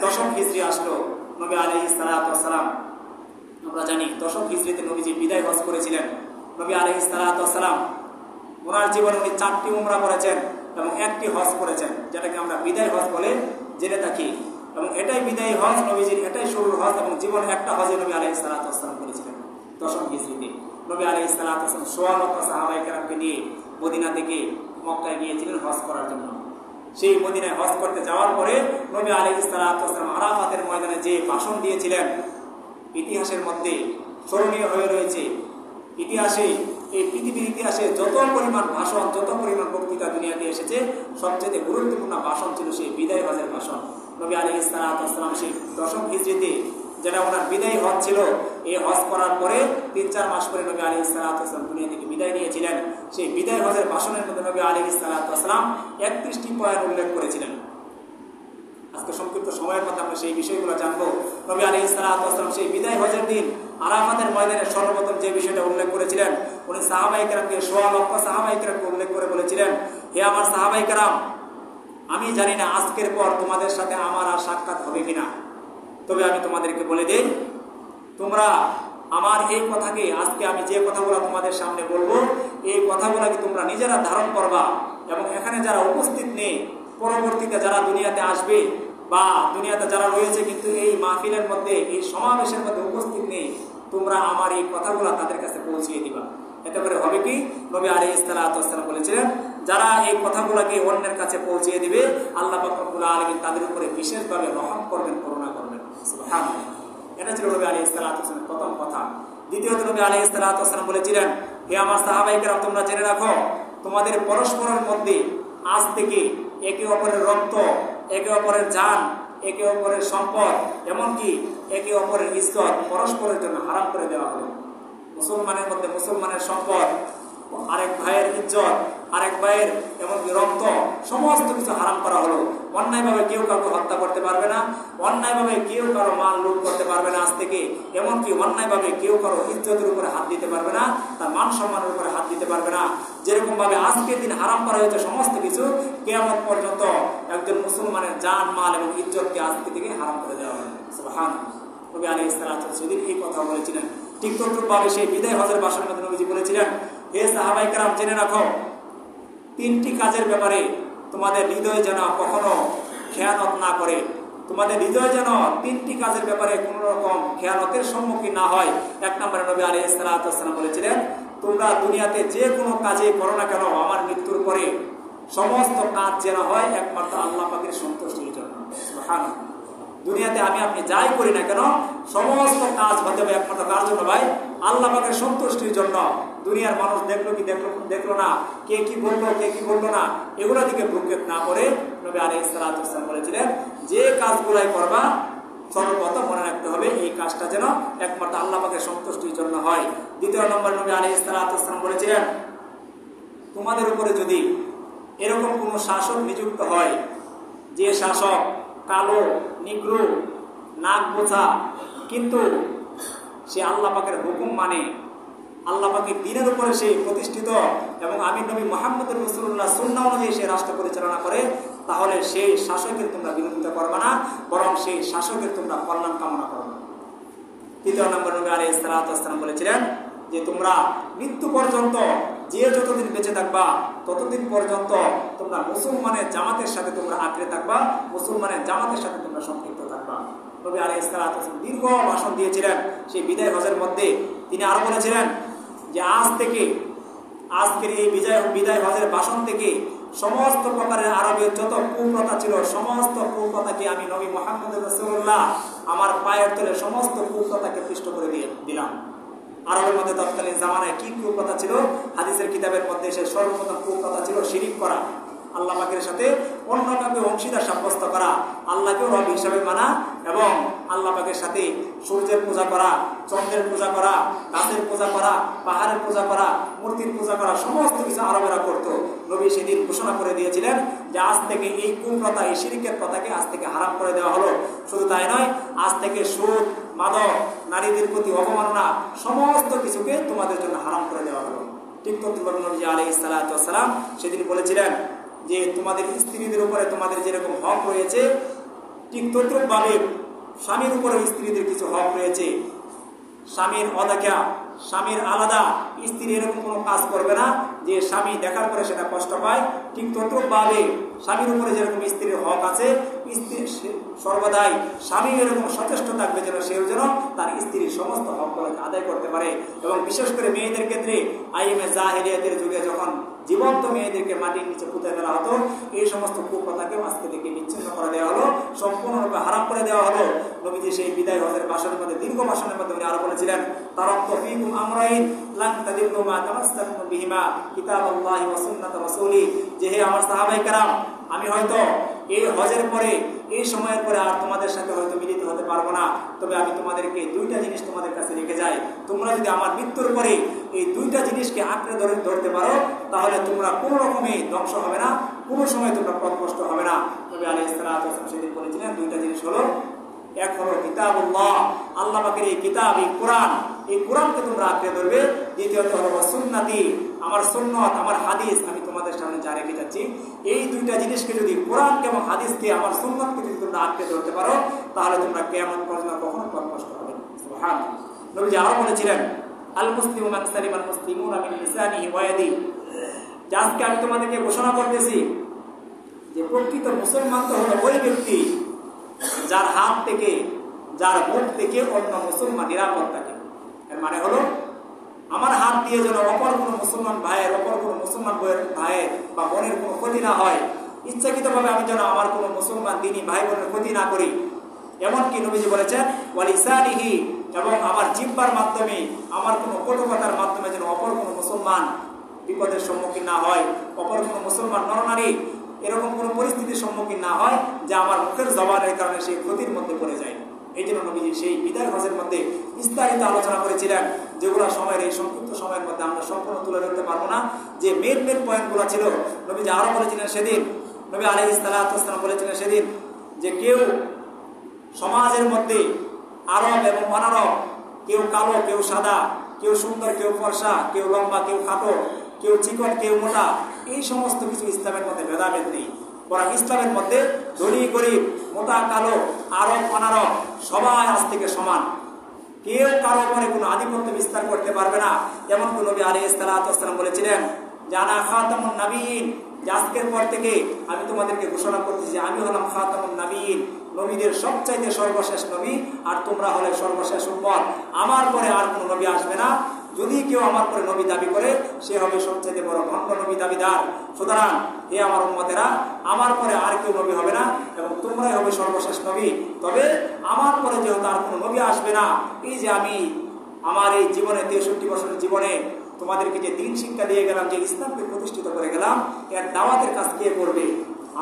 দশম হিজরি আসলো, নবী আলাইহিস সালাতু ওয়াস সালাম, আমরা জানি দশম হিজরিতে নবীজি বিদায় হজ করেছিলেন। নবী আলাইহিস সালাতু ওয়াস সালাম ওনার জীবনে উনি 4টি উমরা করেছেন এবং 1টি হজ করেছেন, যেটাকে আমরা বিদায় হজ বলে জেনে থাকি। এবং এটাই বিদায় হজ, নবীজির এটাই শুরুর হজ, এবং জীবনে একটা হজে নবী আলাইহিস সালাতু ওয়াস সালাম করেছিলেন দশম হিজরিতে। নবী আলাইহিস সালাতু ওয়াস সালাম 1.5 লক্ষ সাহাবায়ে কেরামকে নিয়ে মদিনা থেকে মক্কায় গিয়েছিলেন হজ করার জন্য। সেই মদিনায় হজ করতে যাওয়ার পরে নবী আলাইহিস সালাতু ওয়াস সালাম আরাফাতের ময়দানে যে ভাষণ দিয়েছিলেন, ইতিহাসের মধ্যে স্মরণীয় হয়ে রয়েছে। ইতিহাসে, এই পৃথিবীর ইতিহাসে যত পরিমাণ ভাষণ, যত পরিমাণ বক্তৃতা দুনিয়াতে এসেছে, সবচেয়ে গুরুত্বপূর্ণ ভাষণ ছিল সেই বিদায় হজের ভাষণ। নবী আলাইহিস সালাতু ওয়াস সালাম সেই দশম হিজরিতে, যেটা ওনার বিদায় হজ ছিল, এই হজ করার পরে 3-4 মাস পরে নবী আলাইহিস সালাতু ওয়াস সালাম দুনিয়া থেকে বিদায় নিয়েছিলেন। সেই বিদায় হজের ভাষণের মধ্যে নবী আলাইহিস সালাতু ওয়াস সালাম 31টি পয়েন্ট উল্লেখ করেছিলেন। আজকে সংক্ষিপ্ত সময়ের মধ্যে আমরা সেই বিষয়গুলো জানবো। নবী আলাইহিস সালাতু ওয়াস সালাম সেই বিদায় হজের দিন আরাফাতের ময়দানে সর্বপ্রথম যে বিষয়টা উল্লেখ করেছিলেন, উনি সাহাবায়ে কেরামকে 1.5 লক্ষ সাহাবায়ে কেরামকে উল্লেখ করে বলেছিলেন, হে আমার সাহাবায়ে কেরাম, আমি জানি না আজকের পর তোমাদের সাথে আমার আর সাক্ষাৎ হবে কিনা, তবে আমি তোমাদেরকে বলে দেই, তোমরা আমার এই কথাকে, আজকে আমি যে কথাগুলো তোমাদের সামনে বলবো, এই কথাগুলোকে তোমরা নিজেরা ধারণ করবা, এবং এখানে যারা উপস্থিত নেই, পরবর্তীতে যারা দুনিয়াতে আসবে বা দুনিয়াতে যারা রয়েছে কিন্তু এই মাহফিলের মধ্যে, এই সমাবেশের মধ্যে উপস্থিত নেই, তোমরা আমার এই কথাগুলো তাদের কাছে পৌঁছিয়ে দিবা। এতে করে হবে কি, নবী আলাইহিস সালাতু ওয়াস সালাম বলেছিলেন, যারা এই কথাগুলোকে অন্যের কাছে পৌঁছিয়ে দিবে, আল্লাহ পাক রব্বুল আলামিন তাদের উপরে বিশেষভাবে রহম করবেন, করুণা করবেন। সুবহানাল্লাহ। এটা ছিল নবী আলাইহিস সালাতু ওয়াস সালামের প্রথম কথা। দ্বিতীয়ত নবী আলাইহিস সালাতু ওয়াস সালাম বলেছিলেন, হে আমার সাহাবায়ে কেরাম, তোমরা জেনে রাখো, তোমাদের পরস্পরের মধ্যে আজ থেকে একে অপরের রক্ত, একে অপরের জান, একে অপরের সম্পদ, এমনকি একে অপরের ইজ্জত পরস্পরের জন্য হারাম করে দেওয়া হলো। মুসলমানের মধ্যে মুসলমানের সম্পদ, আরেক ভাইয়ের ইজ্জত, আরেক ভাইয়ের এমনকি রক্ত, সমস্ত কিছু হারাম করা হলো। অন্যায়ভাবে কেউ কাউকে হত্যা করতে পারবে না, অন্যায়ভাবে কেউ কারো মাল লুট করতে পারবে না আজ থেকে, এমনকি অন্যায়ভাবে কেউ কারো ইজ্জতের উপরে হাত দিতে পারবে না, তার মান সম্মানের উপরে হাত দিতে পারবে না। যেরকম ভাবে আজকের দিন হারাম করা হয়েছে সমস্ত কিছু, কিয়ামত পর্যন্ত একজন মুসলমানের জান, মাল এবং ইজ্জতকে আজকে থেকে হারাম করে দেওয়া হবে। সুবহানাল্লাহ। নবী আলাইহিস সালাতু ওয়াস সালাম সেদিন এই কথা বলেছিলেন। ঠিক তদ্রূপভাবে সেই বিদায় হজের ভাষণের মধ্যে নবীজি বলেছিলেন, হে সাহাবায়ে কেরাম, জেনে রাখো, 3টি কাজের ব্যাপারে তোমাদের হৃদয় যেন কখনো খেয়ানত না করে, তোমাদের হৃদয় যেন 3টি কাজের ব্যাপারে কোন রকম খেয়ানতের সম্মুখীন না হয়। 1 নম্বরে নবী আলাইহিস সালাতু ওয়াস সালাম বলেছিলেন, তোমরা দুনিয়াতে যে কোনো কাজে করো না কেন, আমার মৃত্যুর পরে সমস্ত কাজ যেন হয় একমাত্র আল্লাহ পাকের সন্তুষ্টির জন্য। সুবহানাল্লাহ। দুনিয়াতে আমি আপনি যাই করি না কেন, সমস্ত কাজ হতে হবে একমাত্র কার জন্য ভাই? আল্লাহ পাকের সন্তুষ্টির জন্য। দুনিয়ার মানুষ দেখলো কি দেখলো না, কে কি বললো কে কি বললো না, এগুলো দিকে ভ্রুক্ষেপ না করে নবী আলাইহিস সালাতু ওয়াস সালাম বলেছিলেন, যে কাজগুলাই করবা সর্বপ্রথম মনে রাখতে হবে এই কাজটা যেন একমাত্র আল্লাহ পাকের সন্তুষ্টির জন্য হয়। 2 নম্বর নবী আলাইহিস সালাতু ওয়াস সালাম বলেছিলেন, তোমাদের উপরে যদি এরকম কোনো শাসক নিযুক্ত হয়, যে শাসক কালো, নিগ্রো, নাক বোঝা, কিন্তু সে আল্লাহ পাকের হুকুম মানে, আল্লাহ পাকের দ্বীনের উপরে সে প্রতিষ্ঠিত, এবং আমি নবী মুহাম্মদ রাসূলুল্লাহ সুন্নাহ অনুযায়ী সে রাষ্ট্র পরিচালনা করে, তাহলে সেই শাসকের তোমরা বিরোধিতা করবে না, বরং সেই শাসকের তোমরা কল্যাণ কামনা করবে। 3 নম্বর নবী আলাইহিস সালাতু ওয়াস সালাম বলেছিলেন যে তোমরা মৃত্যু পর্যন্ত, যে যতদিন বেঁচে থাকবা ততদিন পর্যন্ত তোমরা মুসলমানের জামাতের সাথে তোমরা আঁকড়ে থাকবা, মুসলমানের জামাতের সাথে তোমরা সম্পৃক্ত থাকবা। নবী আলাইহিস সালাতু ওয়াস সালাম দীর্ঘ ভাষণ দিয়েছিলেন সেই বিদায় হজের মধ্যে। তিনি আরো বলেছিলেন যে আজ থেকে, আজকের এই বিদায় হজের ভাষণ থেকে সমস্ত প্রকারের আরবের যত কুপ্রথা ছিল, সমস্ত কুপ্রথাকে আমি নবী মুহাম্মদ রাসূলুল্লাহ আমার পায়ের তলে সমস্ত কুপ্রথাকে পৃষ্ঠ করে দিলাম। আরবের মধ্যে তৎকালীন জামানায় কি কুপ্রথা ছিল? হাদিসের কিতাবের মধ্যে সে সর্বপ্রথম কুপ্রথা ছিল শিরিক করা, আল্লাহ পাকের সাথে অন্য কাউকে অংশীদার সাব্যস্ত করা, আল্লাহকেও রব হিসাবে মানা, এবং আল্লাহ পাকের সাথে সূর্যের পূজা করা, চন্দ্রের পূজা করা, গাছের পূজা করা, পাহাড়ের পূজা করা, মূর্তির পূজা করা, সমস্ত কিছু আরবেরা করত। নবী সেদিন ঘোষণা করে দিয়েছিলেন যে আজ থেকে এই কুপ্রথা, এই শিরিকের প্রথাকে আজ থেকে হারাম করে দেওয়া হলো। শুধু তাই নয়, আজ থেকে সুদ, মাদক, নারীদের প্রতি অবমাননা, সমস্ত কিছুকে তোমাদের জন্য হারাম করে দেওয়া হলো। ঠিক তদ্রূপ নবী আলাইহিস সালাতু ওয়াস সালাম সেদিন বলেছিলেন যে তোমাদের স্ত্রীদের উপরে তোমাদের যেরকম হক রয়েছে, ঠিক তদ্রুপভাবে স্বামীর উপরে স্ত্রীদের কিছু হক রয়েছে। স্বামীর অদেখা, স্বামীর আলাদা, স্ত্রী এরকম কোনো কাজ করবে না যে স্বামী দেখার পরে সেটা কষ্ট পায়। ঠিক তদ্রুপভাবে স্বামীর উপরে যেরকম স্ত্রীর হক আছে, স্ত্রী সর্বদাই স্বামী এরকম সচেষ্ট থাকবে যেন সেও যেন তার স্ত্রীর সমস্ত হকগুলোকে আদায় করতে পারে। এবং বিশেষ করে মেয়েদের ক্ষেত্রে আইএমএ জাহেলিয়াতের যুগে যখন জীবন্ত মেয়েদেরকে মাটির নিচে পুঁতে ফেলা হতো, এই সমস্ত কুপ্রথাকেও আজকে থেকে বিচ্ছিন্ন করে দেওয়া হলো, সম্পূর্ণরূপে হারাম করে দেওয়া হলো। নবীজি সেই বিদায় হজের ভাষণের মধ্যে, দীর্ঘ ভাষণের মধ্যে উনি আরো বলেছিলেন, তারাক্তু ফীকুম আমরাইন লান তাদিল্লু মা তামাসসাকতুম বিহিমা কিতাবাল্লাহি ওয়া সুন্নাত রাসূলি, যে হে আমার সাহাবায়ে কেরাম, আমি হয়তো এই হজের পরে, এই সময়ের পরে আর তোমাদের সাথে হয়তো মিলিত হতে পারবো না, তবে আমি তোমাদেরকে দুইটা জিনিস তোমাদের কাছে রেখে যাই। তোমরা যদি আমার মৃত্যুর পরে এই দুইটা জিনিসকে আঁকড়ে ধরতে পারো, তাহলে তোমরা কোনো রকমে ধ্বংস হবে না, কোনো সময় তোমরা পথভ্রষ্ট হবে না। তবে আলাইহিস সালাতু ওয়াস সালাম সেদিন বলেছিলেন দুইটা জিনিস হলো, এক হলো কিতাবুল্লাহ, আল্লাহ পাকের এই কিতাব, এই কোরআন, এই কোরআনকে তোমরা আঁকড়ে ধরবে। দ্বিতীয়ত হলো সুন্নতি, আমার সুন্নত, আমার হাদিস, আমি তোমাদের সামনে যা রেখে যাচ্ছি, এই দুইটা জিনিসকে যদি, কোরআনকে এবং হাদিসকে, আমার সুন্নতকে যদি তোমরা আঁকড়ে ধরতে পারো, তাহলে তোমরা কিয়ামত পর্যন্ত কখনো পথভ্রষ্ট হবে না। সুবহানাল্লাহ। নবীজি আরো বলেছিলেন, আল মুসলিমু মান সালিমাল মুসলিমুনা মিন লিসানিহি ওয়া ইয়াদিহি, আজকে আমি তোমাদেরকে ঘোষণা করতেছি যে প্রকৃত মুসলমান তো হলো ওই ব্যক্তি যার হাত থেকে, যার মুখ থেকে অন্য মুসলমান নিরাপদ থাকে। এর মানে হলো, আমার হাত দিয়ে যেন অপর কোনো মুসলমান ভাইয়ের, অপর কোনো মুসলমান ভাইয়ের বা বোনের কোনো ক্ষতি না হয়, ইচ্ছাকৃতভাবে আমি যেন আমার কোনো মুসলমান দিনী ভাই বোনের ক্ষতি না করি। এমনকি নবীজি বলেছেন ওয়ালিসানিহি, এবং আমার জিহ্বার মাধ্যমে, আমার কোনো কটুকথার মাধ্যমে যেন অপর কোনো মুসলমান বিপদের সম্মুখীন না হয়, অপর কোনো মুসলমান নরনারী এরকম কোনো পরিস্থিতির সম্মুখীন না হয় যে আমার মুখের জবানের কারণে সেই ক্ষতির মধ্যে পড়ে যায়। এই জন্য নবীজি সেই বিদায় হজের মধ্যে বিস্তারিত আলোচনা করেছিলেন, যেগুলো সময়ের, এই সংক্ষিপ্ত সময়ের মধ্যে আমরা সম্পূর্ণ তুলে ধরতে পারবো না। যে মেন পয়েন্টগুলো ছিল, নবীজি আরো বলেছিলেন সেদিন, নবী আলাইহিস সালাতু ওয়াস সালাম বলেছিলেন সেদিন যে কেউ সমাজের মধ্যে আরব এবং অনারব, কেউ কালো, কেউ সাদা, কেউ সুন্দর, কেউ ফর্সা, কেউ লম্বা, কেউ খাটো, কেউ চিকন, কেউ মোটা, এই সমস্ত কিছু ইসলামের মধ্যে ভেদাভেদ নেই। বরং ইসলামের মধ্যে ধনী গরিব, মোটা কালো, আরব অনারব সবাই আজ থেকে সমান। কেউ কারো উপরে কোনো আধিপত্য বিস্তার করতে পারবে না। যেমন নবী আলাইহিস সালাতু ওয়াস সালাম বলেছিলেন যে আনা খাতামুন নবিয়্যিন, যে আজকের পর থেকে আমি তোমাদেরকে ঘোষণা করতেছি যে আমি হলাম খাতামুন নবিয়্যিন, নবীদের সবচাইতে সর্বশেষ নবী, আর তোমরা হলে সর্বশেষ উম্মত। আমার পরে আর কোনো নবী আসবে না। যদি কেউ আমার পরে নবী দাবি করে, সে হবে সবচেয়ে বড় ভণ্ড নবী দাবিদার। সুতরাং হে আমার উম্মতেরা, আমার পরে আর কেউ নবী হবে না এবং তোমরাই হবে সর্বশেষ নবী। তবে আমার পরে যেহেতু আর কোনো নবী আসবে না, এই যে আমি আমার এই জীবনে 63 বছরের জীবনে তোমাদেরকে যে দিন শিক্ষা দিয়ে গেলাম, যে ইসলামকে প্রতিষ্ঠিত করে গেলাম, এর দাওয়াতের কাজ কে করবে?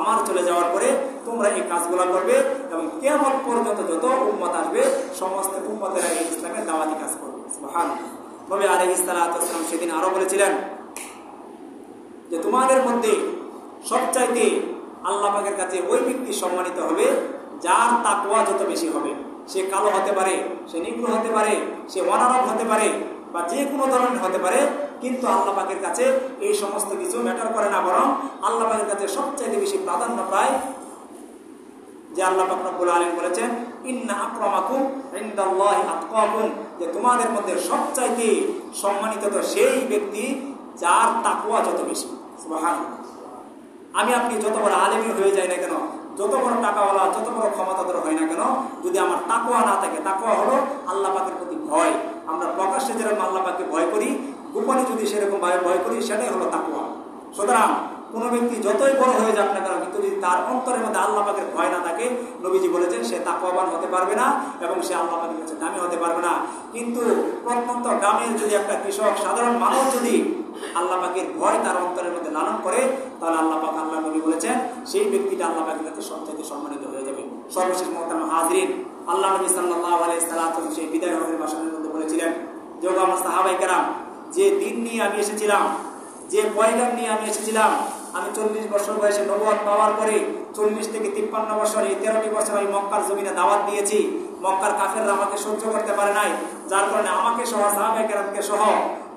আমার চলে যাওয়ার পরে তোমরা এই কাজগুলো করবে এবং কিয়ামত পর্যন্ত যত উম্মত আসবে, সমস্ত উম্মতেরা এই ইসলামের দাওয়াতি কাজ করবে। সুবহানাল্লাহ। নবী আলাইহিস সালাতু ওয়াস সালাম সেদিন আরো বলেছিলেন যে তোমাদের মধ্যে সবচাইতে আল্লাহ পাকের কাছে ওই ব্যক্তি সম্মানিত হবে যার তাকওয়া যত বেশি হবে। সে কালো হতে পারে, সে নিগ্র হতে পারে, সে অনারব হতে পারে, বা যে কোনো ধরনের হতে পারে, কিন্তু আল্লাহ পাকের কাছে এই সমস্ত কিছু ম্যাটার করে না। বরং আল্লাহ পাকের কাছে সবচাইতে বেশি প্রাধান্য পায় যে আল্লাহ পাক রব্বুল আলামিন বলেছেন ইন্না আকরামাকুম ইনদাল্লাহি আতকাকুম, যে তোমাদের মধ্যে সবচাইতে সম্মানিত তো সেই ব্যক্তি যার তাকওয়া যত বেশি। সুবহানাল্লাহ। আমি আপনি যত বড় আলেমী হয়ে যাই না কেন, যত বড় টাকাওয়ালা, যত বড় ক্ষমতাধর হয় না কেন, যদি আমার তাকওয়া না থাকে, তাকওয়া হলো আল্লাহ পাকের প্রতি ভয়। আমরা প্রকাশ্যে যেরকম আল্লাহ পাককে ভয় করি, গোপনে যদি সেরকম ভাবে ভয় করি, সেটাই হলো তাকওয়া। সুতরাং কোনো ব্যক্তি যতই বড় হয়ে যাক না কেন, কিন্তু যদি তার অন্তরের মধ্যে আল্লাহ পাকের ভয় না থাকে, নবীজি বলেছেন সে তাকওয়াবান হতে পারবে না এবং সে আল্লাহ পাকের কাছে দামি হতে পারবে না। কিন্তু প্রত্যন্ত গ্রামের যদি একটা কৃষক, সাধারণ মানুষ যদি আল্লাহ পাকের ভয় তার অন্তরের মধ্যে লালন করে, তাহলে আল্লাহ পাক, আল্লাহ নবী বলেছেন সেই ব্যক্তিটা আল্লাহ পাকের কাছে সবচেয়ে সম্মানিত হয়ে যাবে। সর্বশেষ মুহতারাম হাজরিন, আল্লাহ নবী সাল্লাল্লাহু আলাইহি সাল্লাম সেই বিদায় হজের ভাষণের মধ্যে বলেছিলেন যে আমার সাহাবায়ে কেরাম, যে দিন নিয়ে আমি এসেছিলাম, যে পয়গাম নিয়ে আমি এসেছিলাম, আমি 40 বছর বয়সে নবুয়ত পাওয়ার পরে 40 থেকে 53 বছর, এই 13টি বছর আমি মক্কার জমিনে দাওয়াত দিয়েছি। মক্কার কাফেররা আমাকে সহ্য করতে পারে নাই, যার কারণে আমাকে সহ সাহাবায়ে কেরামকে সহ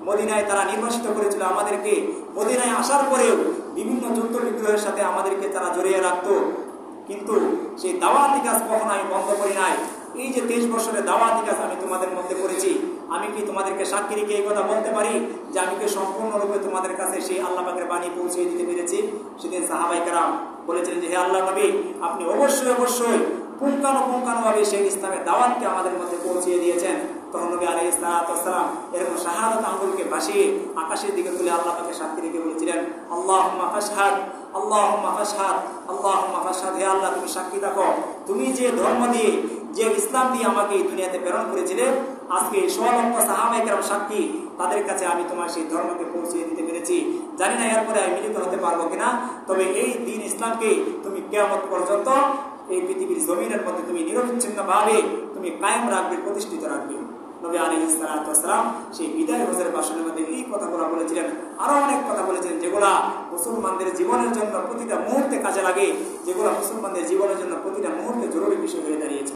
মদিনায় তারা নির্বাসিত করেছিল আমাদেরকে। মদিনায় আসার পরেও বিভিন্ন যুদ্ধ বিগ্রহের সাথে আমাদেরকে তারা জড়িয়ে রাখতো। কিন্তু সেই দাওয়াতি কাজ কখনো আমি বন্ধ করি নাই। এই যে 23 বছরের দাওয়াতি কাজ আমি তোমাদের মধ্যে করেছি, আমি কি তোমাদেরকে সাক্ষী রেখে এই কথা বলতে পারি যে আমি কি সম্পূর্ণরূপে তোমাদের কাছে সেই আল্লাহ পাকের বাণী পৌঁছে দিতে পেরেছি? সেদিন সাহাবায়ে কেরাম বলেছিলেন যে হে আল্লাহ নবী, আপনি অবশ্যই অবশ্যই পুঙ্খানুপুঙ্খানুভাবে সেই ইসলামের দাওয়াতকে আমাদের মধ্যে পৌঁছিয়ে দিয়েছেন। তখন নবী আলাইহিস সালাতু ওয়াস সালাম এরকম শাহাদাত আঙ্গুলকে ভাসিয়ে আকাশের দিকে তুলে আল্লাহ পাকে সাক্ষী রেখে বলেছিলেন, আল্লাহুম্মা ফাশহাদ, আল্লাহুম্মা ফাশহাদ, আল্লাহুম্মা ফাশহাদ। হে আল্লাহ, তুমি সাক্ষী থাকো, তুমি যে ধর্ম দিয়ে, যে ইসলাম দিয়ে আমাকে এই দুনিয়াতে প্রেরণ করেছিলে, আজকে 100 লক্ষ সাহাবায়ে কেরাম সাক্ষী, তাদের কাছে আমি তোমার সেই ধর্মকে পৌঁছে দিতে পেরেছি। জানি না এরপরে আমি মিলিত হতে পারবো কিনা, তবে এই দ্বীন ইসলামকে তুমি কিয়ামত পর্যন্ত এই পৃথিবীর জমিনের মধ্যে তুমি নিরবিচ্ছিন্নভাবে তুমি কায়েম রাখবে, প্রতিষ্ঠিত রাখবে। নবী আলাইহিস সালাতু ওয়াস সালাম সেই বিদায় হজের ভাষণের মধ্যে এই কথাগুলো বলেছিলেন, আরো অনেক কথা বলেছিলেন যেগুলা মুসলমানদের জীবনের জন্য প্রতিটা মুহূর্তে কাজে লাগে, যেগুলো মুসলমানদের জীবনের জন্য প্রতিটা মুহূর্তে জরুরি বিষয় হয়ে দাঁড়িয়েছে।